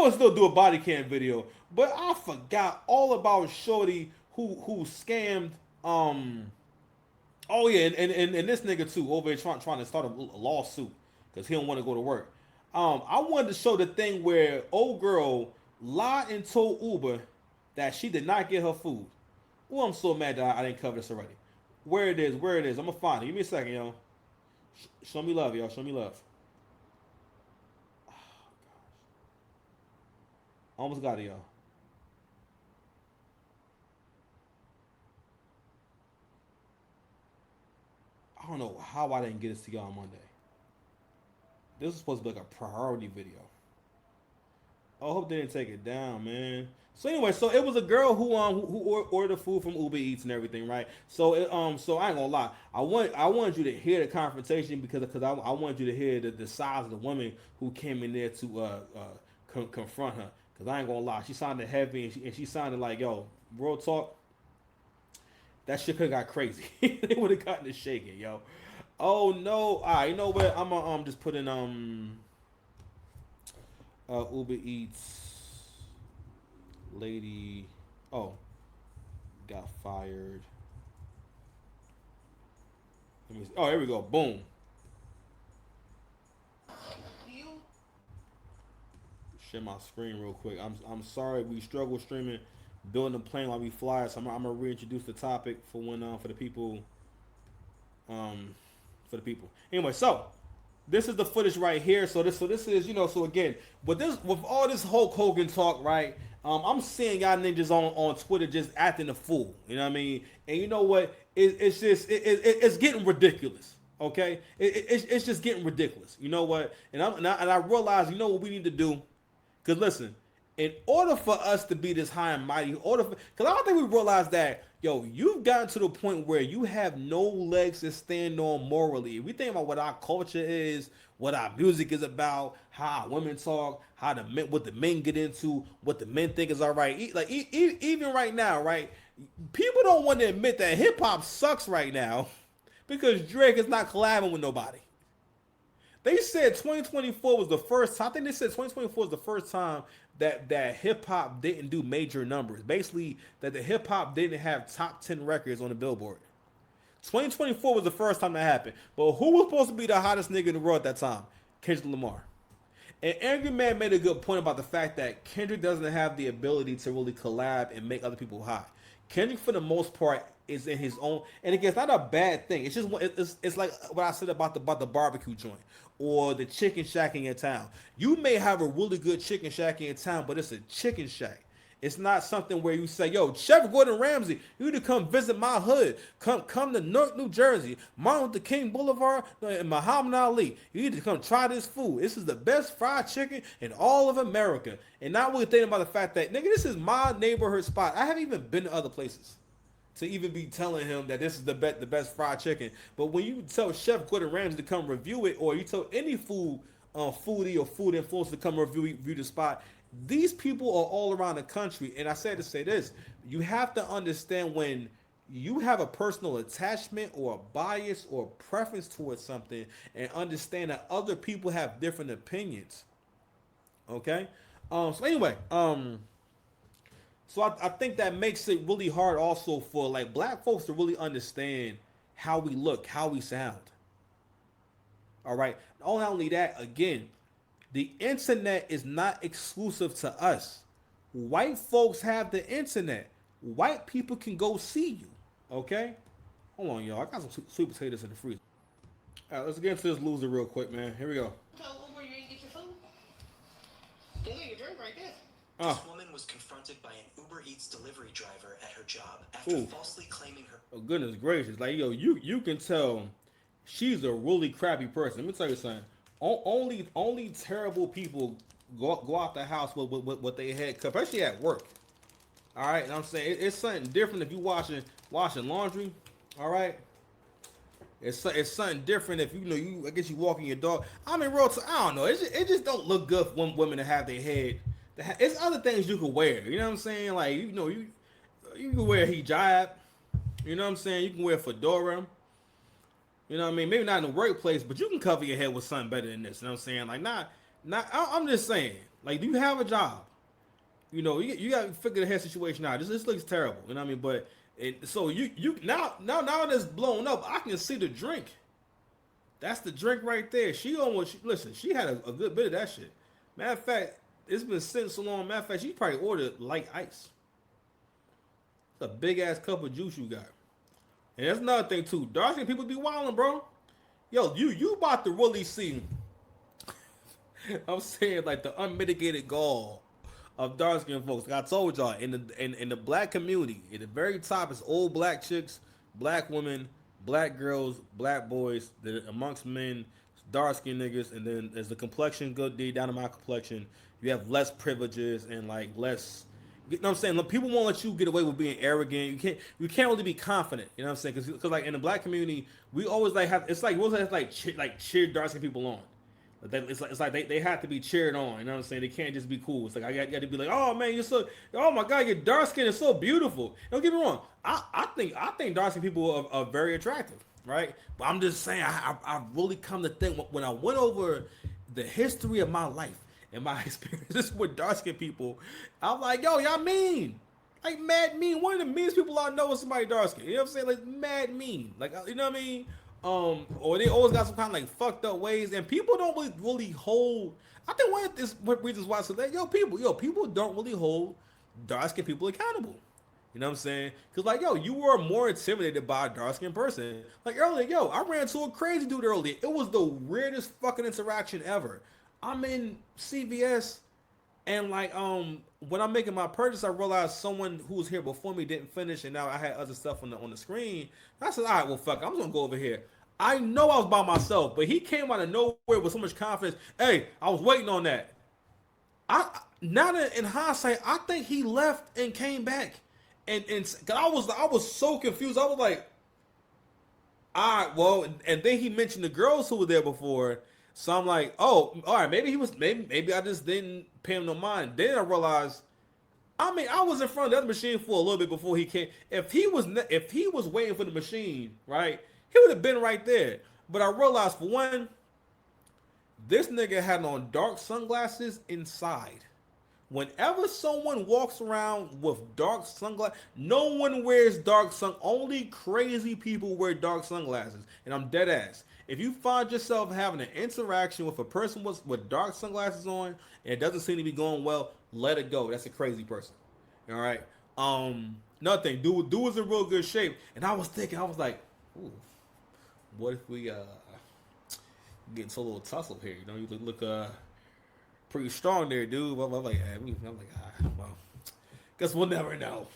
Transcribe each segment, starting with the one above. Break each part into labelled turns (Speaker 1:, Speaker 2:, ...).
Speaker 1: gonna still do a body cam video, but I forgot all about Shorty who scammed. Oh yeah, and this nigga too over here trying to start a lawsuit because he don't want to go to work. I wanted to show the thing where old girl lied and told Uber that she did not get her food. Oh, I'm so mad that I didn't cover this already. Where it is, where it is. I'm gonna find it. Give me a second, yo. Show me love, y'all. Show me love. Almost got it, y'all. I don't know how I didn't get this to y'all on Monday. This was supposed to be like a priority video. I hope they didn't take it down, man. So anyway, so it was a girl who ordered food from Uber Eats and everything, right? So so I ain't gonna lie, I wanted you to hear the confrontation because I wanted you to hear the size of the woman who came in there to confront her. Cause I ain't gonna lie, she sounded heavy and she sounded like, yo, real talk, that shit could have got crazy. They would have gotten it shaking, yo. Oh no! All right, you know what? I'm gonna just put in Uber Eats lady. Oh, got fired. Let me see. Oh, here we go. Boom. Share my screen real quick. I'm sorry we struggle streaming, building a plane while we fly. So I'm gonna reintroduce the topic for when for the people. Um, for the people. Anyway, so this is the footage right here. So this is so again with all this Hulk Hogan talk, right? I'm seeing y'all ninjas on Twitter just acting a fool. You know what I mean? And you know what? It's just it's getting ridiculous. Okay, it's just getting ridiculous. You know what? And I realize what we need to do. Because listen, in order for us to be this high and mighty, because I don't think we realize that, you've gotten to the point where you have no legs to stand on morally. If we think about what our culture is, what our music is about, how our women talk, what the men get into, what the men think is all right. Even right now, right? People don't want to admit that hip hop sucks right now because Drake is not collabing with nobody. They said 2024 was the first time. I think they said 2024 was the first time that hip hop didn't do major numbers. Basically, that the hip hop didn't have top 10 records on the Billboard. 2024 was the first time that happened. But who was supposed to be the hottest nigga in the world at that time? Kendrick Lamar. And Angry Man made a good point about the fact that Kendrick doesn't have the ability to really collab and make other people hot. Kendrick, for the most part, is in his own, and again, it's not a bad thing. It's just it's like what I said about the barbecue joint or the chicken shack in your town. You may have a really good chicken shack in your town, but it's a chicken shack. It's not something where you say, "Yo, Chef Gordon Ramsay, you need to come visit my hood. Come to Newark, New Jersey, Martin Luther King Boulevard, and Muhammad Ali. You need to come try this food. This is the best fried chicken in all of America." And not really thinking about the fact that, nigga, this is my neighborhood spot. I haven't even been to other places to even be telling him that this is the best fried chicken. But when you tell Chef Gordon Ramsay to come review it, or you tell any foodie or food influencer to come review the spot, these people are all around the country. And I said to say this, you have to understand when you have a personal attachment or a bias or preference towards something, and understand that other people have different opinions. Okay? So anyway, so I think that makes it really hard also for like black folks to really understand how we look, how we sound. All right. Not only that, again, the internet is not exclusive to us. White folks have the internet. White people can go see you. Okay? Hold on, y'all. I got some sweet potatoes in the freezer. All right, let's get into this loser real quick, man. Here we go. Tell Uber you didn't get your food. They got your drink right there. This woman was confronted by an Uber Eats delivery driver at her job after falsely claiming her. Oh goodness gracious! Like you can tell she's a really crappy person. Let me tell you something. Only terrible people go out the house with their head cut, especially at work. All right, and I'm saying it's something different if you washing laundry. All right, it's something different if I guess you walking your dog. I mean, I don't know. It just don't look good for women to have their head. It's other things you can wear. You know what I'm saying? Like you can wear hijab. You know what I'm saying? You can wear fedora. You know what I mean? Maybe not in the workplace, but you can cover your head with something better than this. You know what I'm saying? Like not. I'm just saying. Like, do you have a job? You know, you got to figure the head situation out. This looks terrible. You know what I mean? But so you now that it's blown up, I can see the drink. That's the drink right there. She almost listen. She had a good bit of that shit. Matter of fact, it's been sitting so long. Matter of fact, she probably ordered light ice. It's a big ass cup of juice you got. And that's another thing too. Dark skin people be wilding, bro. Yo, you about to really see. I'm saying like the unmitigated gall of dark skinned folks. Like I told y'all, in the black community, at the very top is old black chicks, black women, black girls, black boys. Amongst men, dark skinned niggas, and then as the complexion go down to my complexion, you have less privileges and like less. You know what I'm saying? Look, people won't let you get away with being arrogant. You can't really be confident. You know what I'm saying? Because like in the black community, we always like have it's like we always have like cheer dark skinned people on. It's like they have to be cheered on. You know what I'm saying? They can't just be cool. It's like I got to be like, oh man, you're so, oh my god, your dark skin is so beautiful. Don't get me wrong. I think dark skin people are very attractive, right? But I'm just saying, I really come to think when I went over the history of my life and my experiences with dark skin people, I'm like, yo, y'all mean. Like mad mean. One of the meanest people I know is somebody dark skin. You know what I'm saying? Like mad mean. Like you know what I mean? Or they always got some kind of like fucked up ways, and people don't really hold. I think one of this reasons why so that people don't really hold dark skinned people accountable. You know what I'm saying? Because like you were more intimidated by a dark skinned person. Like earlier, I ran into a crazy dude earlier. It was the weirdest fucking interaction ever. I'm in CVS and like when I'm making my purchase, I realized someone who was here before me didn't finish, and now I had other stuff on the screen. I said, all right, well fuck, I'm just gonna go over here. I know I was by myself, but he came out of nowhere with so much confidence. Hey, I was waiting on that. I now that in hindsight, I think he left and came back, and cause I was so confused. I was like, all right, well, and then he mentioned the girls who were there before. So I'm like, oh, all right, maybe I just didn't pay him no mind. Then I realized, I mean, I was in front of the other machine for a little bit before he came. If he was waiting for the machine, right, he would have been right there. But I realized for one, this nigga had on dark sunglasses inside. Whenever someone walks around with dark sunglasses, no one wears dark sun. Only crazy people wear dark sunglasses, and I'm dead ass. If you find yourself having an interaction with a person with dark sunglasses on and it doesn't seem to be going well, let it go. That's a crazy person. All right. Nothing. Dude was in real good shape, and I was thinking, I was like, ooh, what if we get into a little tussle here? You know, you look pretty strong there, dude. I'm like, well, guess we'll never know.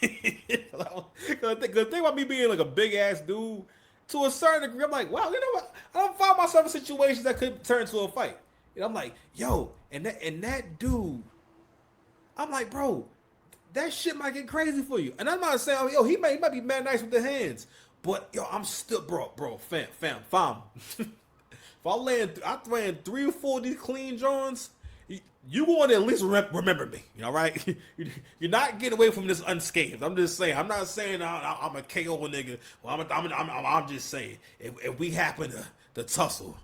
Speaker 1: Good thing about me being like a big ass dude, to a certain degree, I'm like, wow, you know what? I don't find myself in situations that could turn into a fight. And I'm like, yo, and that dude, I'm like, bro, that shit might get crazy for you. And I'm not saying, yo, he might be mad nice with the hands, but yo, I'm still, bro, fam. If I land 3 or 4 of these clean Johns, you want to at least remember me, all right? You're not getting away from this unscathed. I'm just saying. I'm not saying I'm a KO nigga. Well, I'm just saying if we happen to tussle,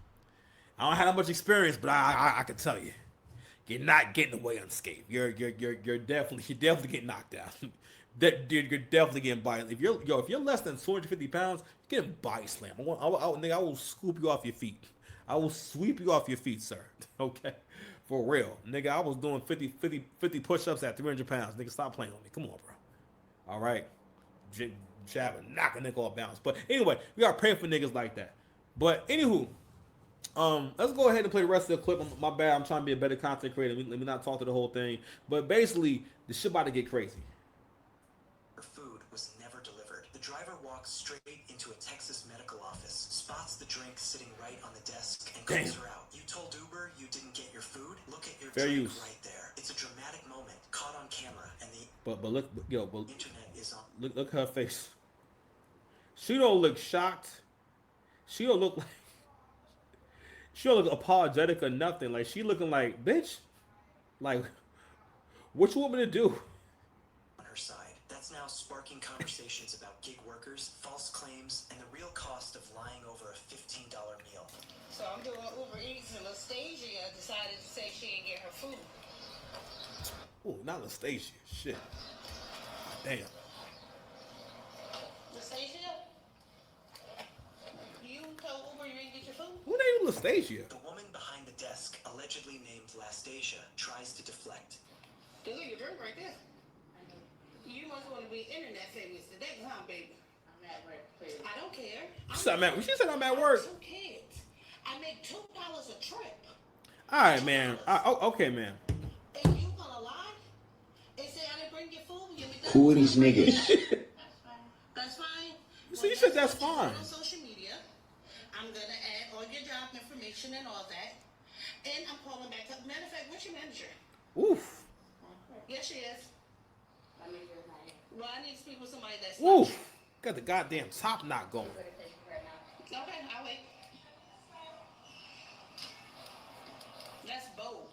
Speaker 1: I don't have that much experience, but I can tell you, you're not getting away unscathed. You're definitely getting knocked down. You're definitely getting body. If you're less than 250 pounds, you're getting body slam. Nigga, I will scoop you off your feet. I will sweep you off your feet, sir. Okay. For real. Nigga, I was doing 50 push-ups at 300 pounds. Nigga, stop playing with me. Come on, bro. All right? Jabbing, knock a nigga off balance. But anyway, we gotta pray for niggas like that. But anywho, let's go ahead and play the rest of the clip. My bad, I'm trying to be a better content creator. Let me not talk to the whole thing. But basically, the shit about to get crazy.
Speaker 2: Food was never delivered. The driver walks straight into a Texas medical office, spots the drink sitting right on the desk, and calls her out. You told Uber you didn't get your food? Look at your drink right there. It's a dramatic moment, caught on camera, and the internet is on.
Speaker 1: Look her face. She don't look shocked. She don't look apologetic or nothing. Like she looking like, bitch, like what you want me to do?
Speaker 2: On her side. That's now sparking conversations about gig workers, false claims, and the real cost of lying over a $15 meal.
Speaker 3: So I'm doing Uber Eats, and Anastasia decided to say she didn't get her food.
Speaker 1: Oh, not Anastasia. Shit. Damn.
Speaker 3: Anastasia, you told Uber you didn't get your food?
Speaker 1: Who named Anastasia?
Speaker 2: The woman behind the desk, allegedly named Lastasia, tries to deflect.
Speaker 3: This is your drink right there. You must want to be internet famous today, huh, baby? I'm at work, please. I don't care.
Speaker 1: She said I'm at work.
Speaker 3: 2 kids. I make $2 a trip.
Speaker 1: All right, man. Okay, man.
Speaker 3: And you gonna lie and say I didn't bring your food? You me
Speaker 4: Who are these niggas?
Speaker 3: That's fine.
Speaker 1: You see, you said that's fine.
Speaker 3: On social media, I'm gonna add all your job information and all that, and I'm calling back up. Matter of fact, what's your manager?
Speaker 1: Oof.
Speaker 3: Yes, she is. Well, I need to speak with somebody that's.
Speaker 1: Oof. Got the goddamn top knot going.
Speaker 3: Okay, I'll wait. That's bold.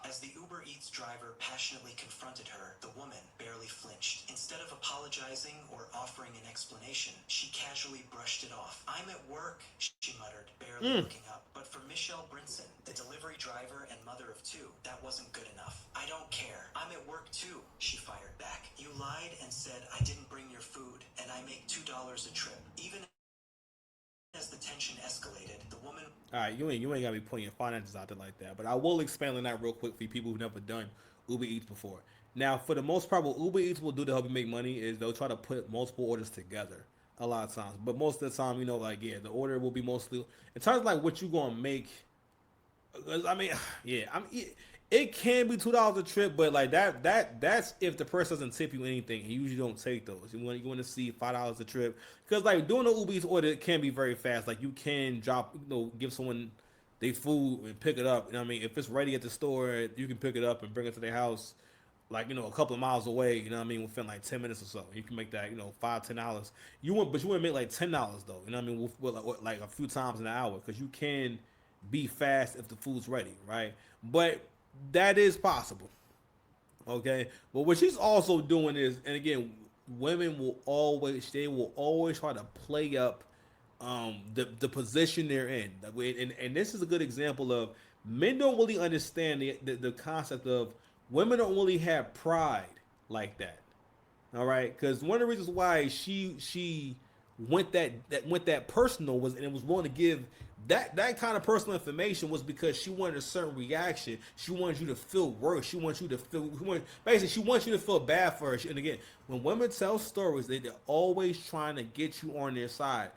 Speaker 2: As the Uber Eats driver passionately confronted her, the woman barely flinched. Instead of apologizing or offering an explanation, she casually brushed it off. "I'm at work," she muttered, barely looking up. But for Michelle Brinson, the delivery driver and mother of 2, that wasn't good enough. "I don't care. I'm at work too," she fired back. "You lied and said I didn't bring your food, and I make $2 a trip." Even as the tension escalated, the woman...
Speaker 1: All right, you ain't gotta be putting your finances out there like that. But I will expand on that real quick for you people who've never done Uber Eats before. Now, for the most part, what Uber Eats will do to help you make money is they'll try to put multiple orders together a lot of times. But most of the time, like, yeah, the order will be mostly in terms of like what you gonna make. I mean, yeah, it can be $2 a trip, but like that's if the person doesn't tip you anything. You usually don't take those. You want to see $5 a trip because like doing an Uber Eats order can be very fast. Like you can drop, give someone their food and pick it up. You know what I mean? If it's ready at the store, you can pick it up and bring it to their house. Like, a couple of miles away, you know what I mean, within like 10 minutes or so. You can make that, $5-10. But you wouldn't make like $10 though, you know what I mean, with like a few times in an hour, because you can be fast if the food's ready, right? But that is possible, okay? But what she's also doing is, and again, women will always try to play up the position they're in. And this is a good example of men don't really understand the concept of women don't really have pride like that. All right, because one of the reasons why she went that personal was, and it was willing to give that kind of personal information, was because she wanted a certain reaction. She wanted you to feel worse. She wants you to feel basically she wants you to feel bad for her. And again, when women tell stories, they're always trying to get you on their side.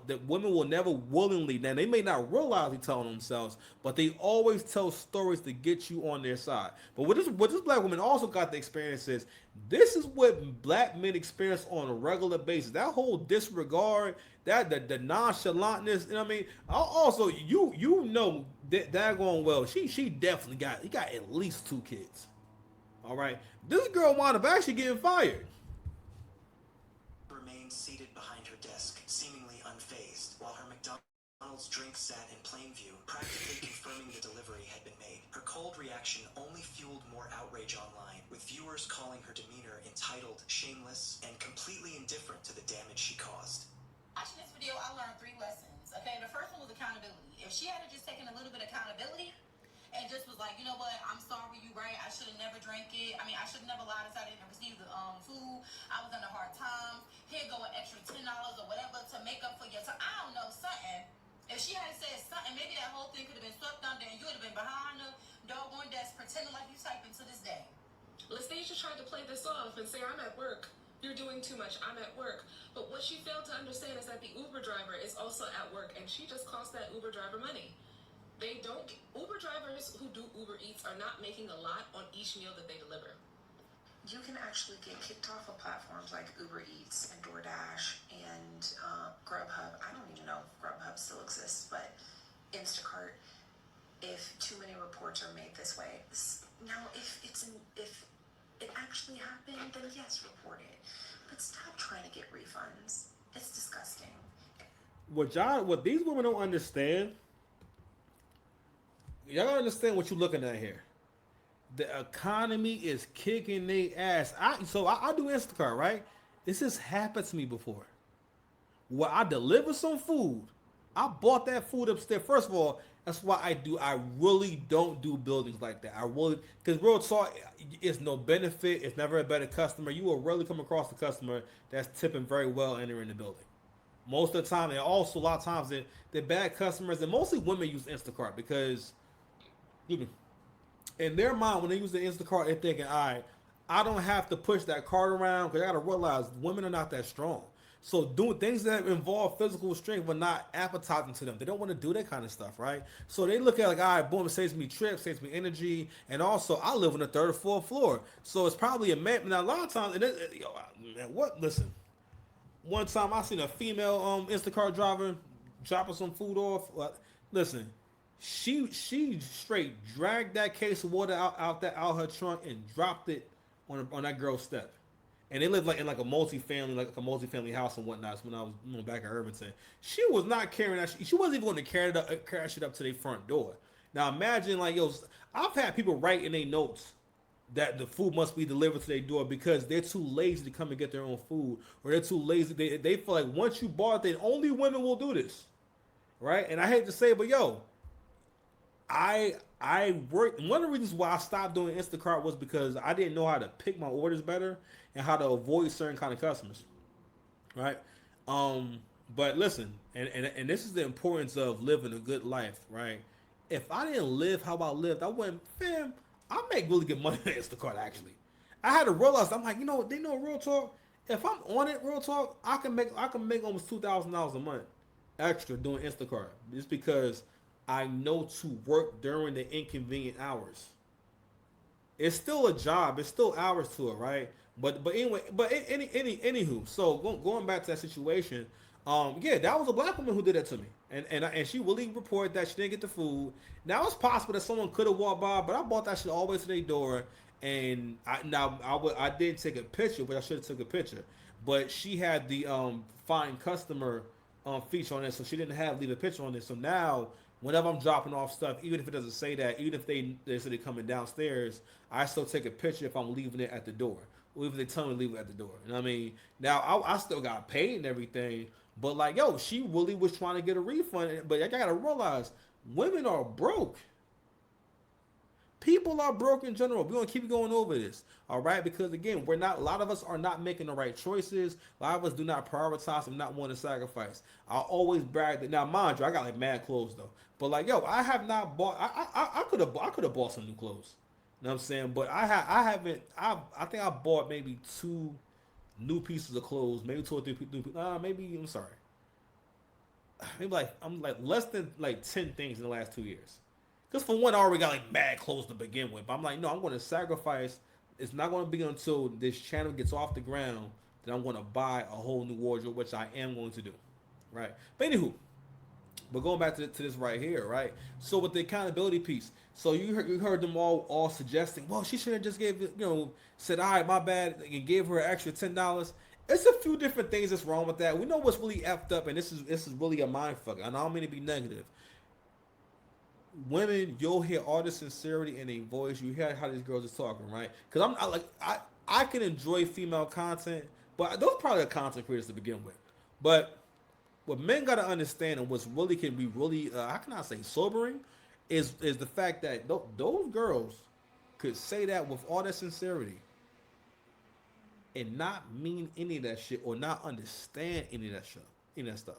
Speaker 1: That women will never willingly, now they may not realize they're telling themselves, but they always tell stories to get you on their side. But what this black woman also got the experience is, this is what black men experience on a regular basis. That whole disregard, the nonchalantness, you know what I mean? Also, that going well, she definitely got at least 2 kids. All right, this girl wound up actually getting fired.
Speaker 2: Remained seated behind her desk, seemingly unfazed, while her McDonald's drink sat in plain view, practically confirming the delivery had been made. Her cold reaction only fueled more outrage online, with viewers calling her demeanor entitled, shameless, and completely indifferent to the damage she caused.
Speaker 5: Watching this video, I learned 3 lessons. Okay, the first one was accountability. If she had just taken a little bit of accountability and just was like, you know what, I'm sorry, you right, I should have never drank it. I mean, I should have never lied and said I didn't receive the food. I was under hard times. Here go an extra $10 or whatever to make up for your time. I don't know, something. If she had said something, maybe that whole thing could have been swept under and you would have been behind the doggone desk pretending like you typing to this day.
Speaker 6: Lastasia tried to play this off and say, I'm at work. You're doing too much. I'm at work. But what she failed to understand is that the Uber driver is also at work, and she just cost that Uber driver money. Uber drivers who do Uber Eats are not making a lot on each meal that they deliver.
Speaker 7: You can actually get kicked off of platforms like Uber Eats and DoorDash and Grubhub. I don't even know if Grubhub still exists, but Instacart, if too many reports are made this way. Now, if it actually happened, then yes, report it. But stop trying to get refunds. It's disgusting.
Speaker 1: What these women don't understand, y'all gotta understand what you're looking at here. The economy is kicking their ass. I do Instacart, right? This has happened to me before. Where I deliver some food. I bought that food upstairs. First of all, That's why I really don't do buildings like that. I really, because real talk, it's no benefit. It's never a better customer. You will rarely come across a customer that's tipping very well entering the building. Most of the time, and also a lot of times they're bad customers, and mostly women use Instacart because in their mind, when they use the Instacart, they're thinking, all right, I don't have to push that cart around because I got to realize women are not that strong. So doing things that involve physical strength are not appetizing to them. They don't want to do that kind of stuff, right? So they look at like, all right, boom, it saves me trips, saves me energy, and also I live on the third or fourth floor, so it's probably a man. Now a lot of times, man, what? Listen, one time I seen a female Instacart driver dropping some food off. Listen, she straight dragged that case of water out her trunk and dropped it on that girl's step. And they lived like in like a multi-family house and whatnot. So when I was back in Irvington, she was not carrying that. She wasn't even going to carry that shit up to their front door. Now imagine like I've had people write in their notes that the food must be delivered to their door because they're too lazy to come and get their own food, or they're too lazy. They feel like once you bought it, only women will do this, right? And I hate to say it, but I worked. One of the reasons why I stopped doing Instacart was because I didn't know how to pick my orders better and how to avoid certain kind of customers, right? But listen, and this is the importance of living a good life, right? If I didn't live how I lived, I wouldn't. Fam, I make really good money on Instacart. Actually, I had to realize I'm like, they know real talk. If I'm on it, real talk, I can make almost $2,000 a month extra doing Instacart. Just because I know to work during the inconvenient hours. It's still a job. It's still hours to it, right? But anyway, anywho. So going back to that situation, yeah, that was a black woman who did that to me, and she really reported that she didn't get the food. Now it's possible that someone could have walked by, but I bought that shit all the way to their door, and I did take a picture, but I should have took a picture. But she had the find customer feature on it, so she didn't have leave a picture on it. So now whenever I'm dropping off stuff, even if it doesn't say that, even if they say they're coming downstairs, I still take a picture if I'm leaving it at the door. Or if they tell me to leave it at the door. You know what I mean? Now, I still got paid and everything, but like, yo, she really was trying to get a refund. But I gotta realize, women are broke. People are broke in general. We're gonna keep going over this, all right? Because again, a lot of us are not making the right choices. A lot of us do not prioritize and not want to sacrifice. I always brag that. Now, mind you, I got like mad clothes though. But like, yo, I have not bought. I could have bought some new clothes. You know what I'm saying? But I haven't. I think I bought maybe 2 new pieces of clothes, maybe 2 or 3 new. Maybe I'm sorry. Maybe I'm like less than like 10 things in the last 2 years. Because for one, I already got like mad clothes to begin with. But I'm like, no, I'm going to sacrifice. It's not going to be until this channel gets off the ground that I'm going to buy a whole new wardrobe, which I am going to do, right? But anywho, but going back to this right here, right? So with the accountability piece, so you heard them all suggesting, well, she should have just said, all right, my bad, and gave her an extra $10. It's a few different things that's wrong with that. We know what's really effed up, and this is really a mind fuck. And I don't mean to be negative. Women, you'll hear all the sincerity in their voice. You hear how these girls are talking, right? Because I can enjoy female content, but those probably are content creators to begin with. But what men gotta understand, and what's really can be really, how can I say, sobering, is the fact that those girls could say that with all that sincerity and not mean any of that shit or not understand any of that shit, any of that stuff.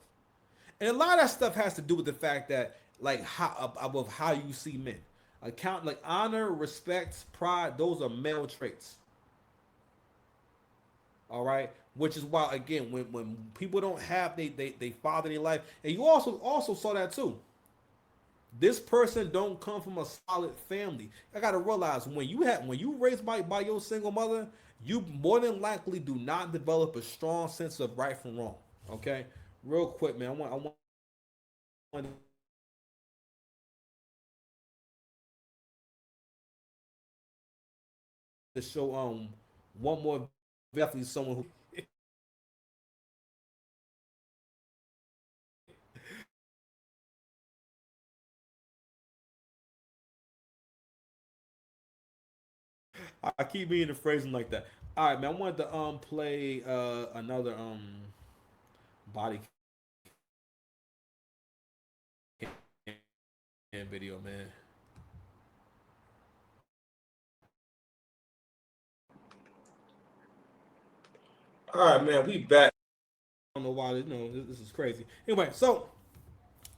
Speaker 1: And a lot of that stuff has to do with the fact that like how you see men. Like honor, respect, pride, those are male traits. All right, which is why again when people don't have they father in their life, and you also saw that too. This person don't come from a solid family. I gotta realize when you raised by your single mother, you more than likely do not develop a strong sense of right from wrong. Okay, real quick, man. I want to show one more, definitely someone who I keep being the phrasing like that. All right, man. I wanted to play another body video, man. All right, man, we back. I don't know why, this is crazy. Anyway, so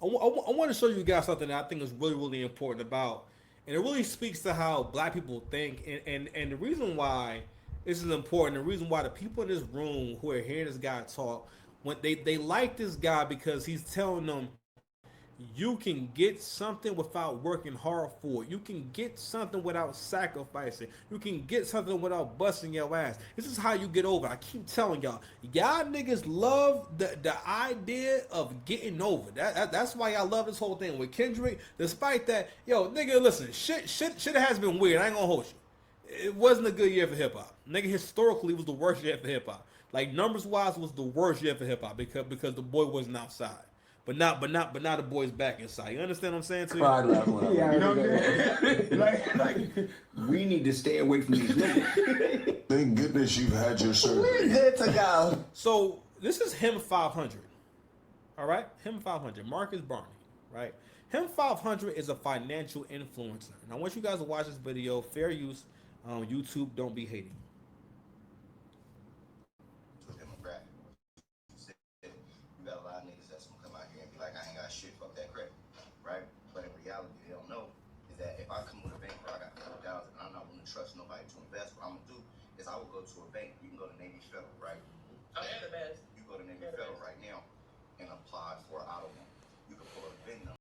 Speaker 1: I want to show you guys something that I think is really, really important about, and it really speaks to how black people think, and the reason why this is important, the reason why the people in this room who are hearing this guy talk, when they like this guy because he's telling them you can get something without working hard for it. You can get something without sacrificing. You can get something without busting your ass. This is how you get over. I keep telling y'all niggas love the idea of getting over. That's why y'all love this whole thing with Kendrick. Despite that, yo, nigga, listen, shit has been weird. I ain't gonna hold you. It wasn't a good year for hip hop. Nigga, historically, it was the worst year for hip hop. Like numbers wise, it was the worst year for hip hop because the boy wasn't outside. But now the boy's back inside. You understand what I'm saying to you?
Speaker 4: Yeah, you know what I'm saying? like, we need to stay away from these niggas.
Speaker 8: Thank goodness you've had your surgery.
Speaker 4: We're good to go.
Speaker 1: So this is him 500. All right, him 500. Marcus Barney. Right. Him 500 is a financial influencer, and I want you guys to watch this video. Fair use. YouTube, don't be hating.
Speaker 9: You got a lot of niggas that's gonna come out here and be like, I ain't got shit, fuck that credit, right? But in reality, they don't know is that if I come with a bank where I got $100,000 and I'm not willing to trust nobody to invest, what I'm gonna do is I will go to a bank. You can go to Navy Federal, right?
Speaker 6: Oh, they're the best.
Speaker 9: You go to Navy Federal right now and apply for an auto loan.